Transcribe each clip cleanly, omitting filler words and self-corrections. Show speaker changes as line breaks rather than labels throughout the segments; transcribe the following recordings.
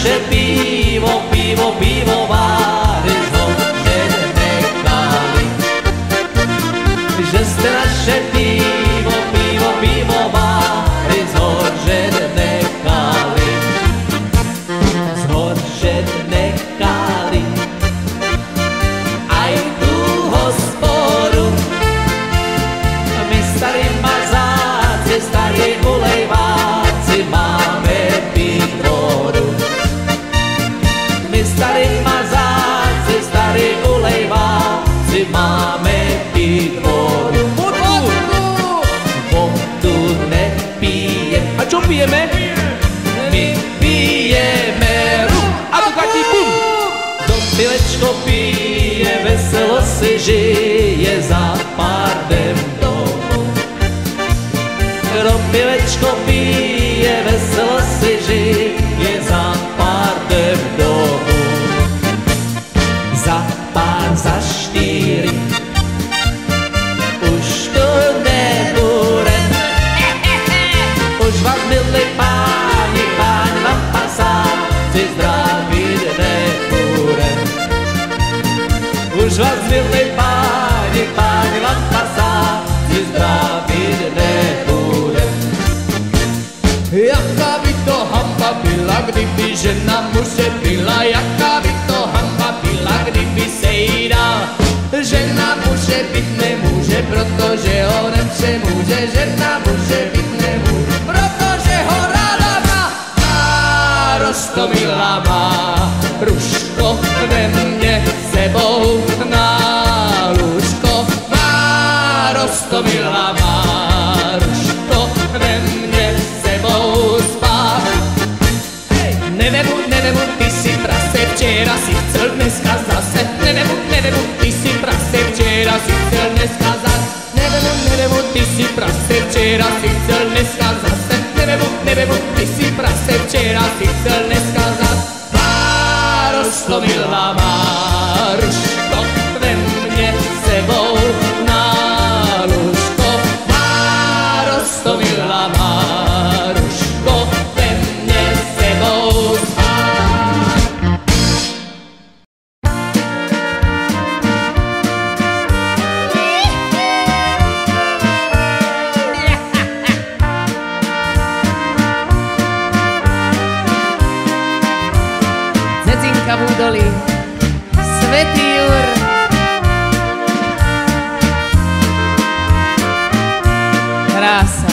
naše pivo, pivo, pivovary zhoře nechali. Že ste naše pivo, pivo, pivovary zhoře nechali. Zhoře nechali. Aj tú hospodu my starí mazáci, starí ulejváci máme piť vodu. My starí mazáci, starí ulejváci máme piť vodu. Vodu nepijem. A čo pijeme? My pijeme rum. A Bugatti bum. Pilečko pije, veselo si žije za pardem domu. Pilečko pije, veselo si žije za pardem domu. Za pár, za štyri, už to nebude. Už vás, milí páni, páni vám pasáci zdravit nebude. Už vás, milí páni, páni vám pasáci zdravit nebude.
Jaká by to hamba byla, kdyby žena muže byla, jaká by to hamba byla, kdyby se jí dal. Žena muže být nemůže, protože ho nepřemůže, žena muže být nemůže, protože ho ráda má. Roztomilá má ruško ve mně sebou na lůžko. Má Roztomilá má ruško ve mně sebou spát. Nevemu, ty si prase, včera si chcel, dneska zase. Nevemu, ty si prase, včera si chcel, dneska zase. Nevemu, ty si prase, včera si chcel, dneska zase. Nevemu, ty si prase, včera si chcel, dneska zase. Má Roztomilá má ruško ve mně sebou na lůžko. Má Roztomilá má ruško ve mně sebou spát.
Cecinka v údolí, Svätý Jur. Krása.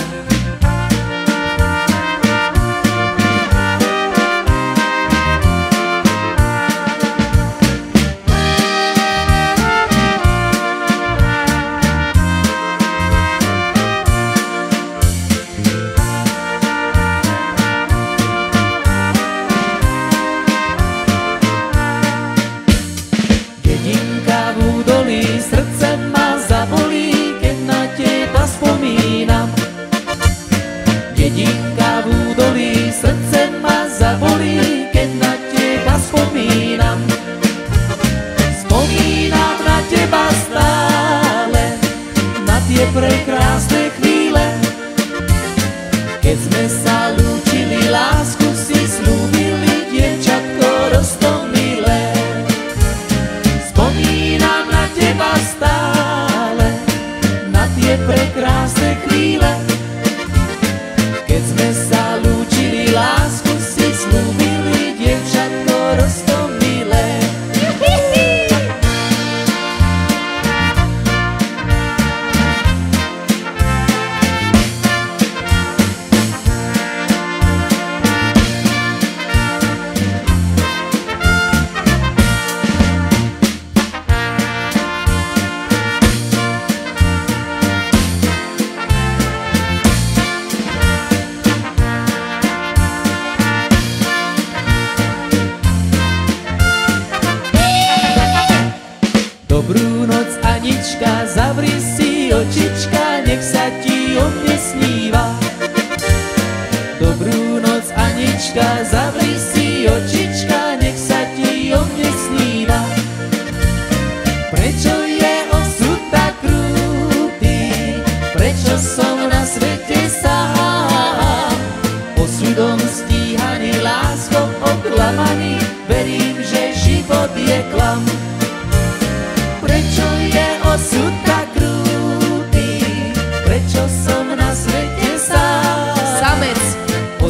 Dedinka v údolí, srdce ma zabolí, keď na teba spomínam. Dedinka v údolí, srdce ma zabolí, keď na teba spomínam. Spomínam na teba stále, na tie prekrásne chvíle, keď sme sa lúčili, lásku si slúbili, dievčatko roztomilé. Spomínam na teba stále, na tie prekrásne chvíle, keď sme sa lúčili, lásku si slúbili, dievčatko roztomilé. Dobrú noc, Anička, zavri si očička, nech sa ti o mne sníva. Dobrú noc, Anička, zavri si očička, nech sa ti o mne sníva. Prečo je osud tak krutý, prečo som na svete sám, osudom stíhaný, láskou oklamaný?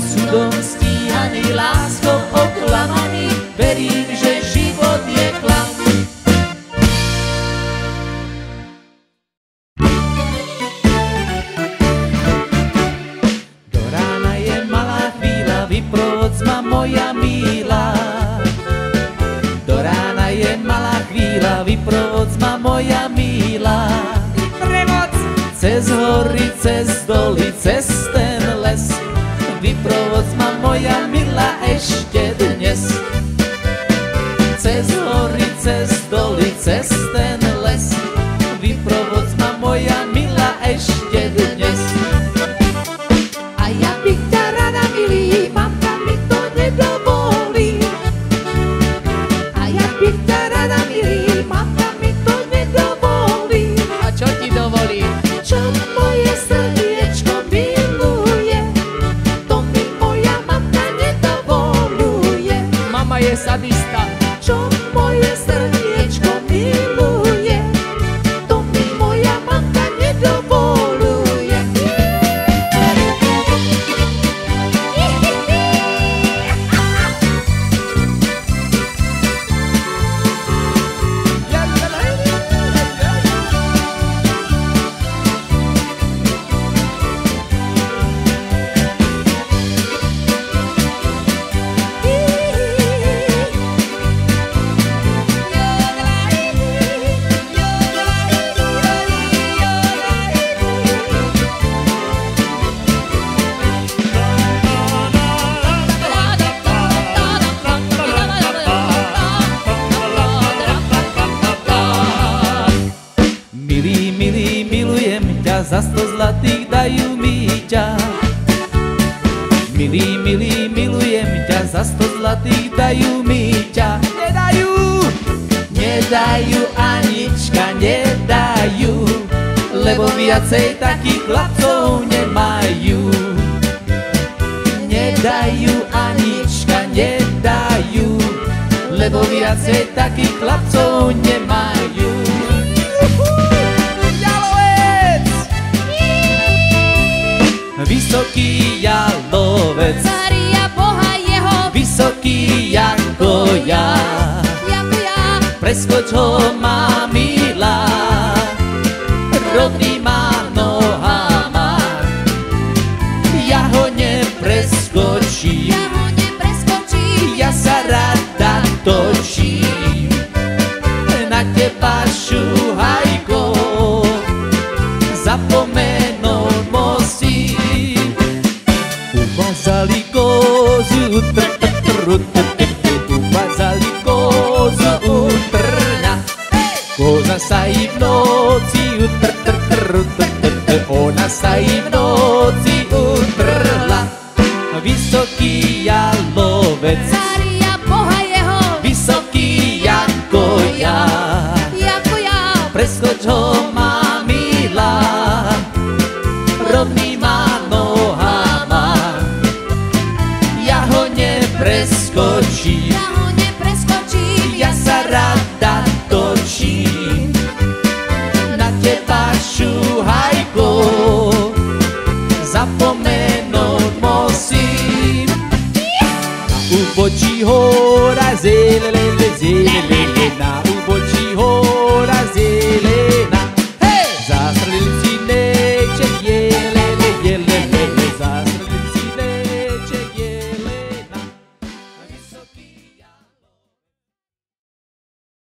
súdom stíhaný, láskou oklamaný, verím, že život je klam. Do rána je malá chvíľa, vyprovodz ma moja milá. Do rána je malá chvíľa, vyprovodz ma moja milá. Cez hory, cez doly, cez ten les, vyprovodz ma moja milá ešte dnes. Cez hory, cez doly, cez ten les, vyprovodz ma moja milá ešte dnes. A ja bych ťa rada milý, mamka mi to nedovolí. A ja bych ťa rada milý, mamka mi to nedovolí.
A čo ti dovolí?
Čo moje srdiečko miluje, to mi moja mamka nedovoluje.
Mama je sadista.
Čo moje srdiečko miluje, to mi moja mamka nedovoluje. Milý, milý, milujem ťa, za 100 zlatých dajú mi ťa. Milý, milý, milujem ťa, za 100 zlatých dajú mi ťa. Nedajú, nedajú, Anička, nedajú, lebo viacej takých chlapcov nemajú. Nedajú, Anička, nedajú, lebo viacej takých chlapcov nemajú. Vysoký jalovec,
Mária Boha jeho,
vysoký jako ja, preskoč ho má milá, rovnýma nohama, ja ho nepreskočím,
ja ho nepreskočím,
ja sa rada točím, na teba šuhajko, zapomenou musím. Uvázali kozu, uvázali kozu utrňa, koza sa i v noci ona sa i v noci utrla. Vysoký jalovec,
Mária Boha jeho,
vysoký jako ja,
jako ja,
preskoč ho má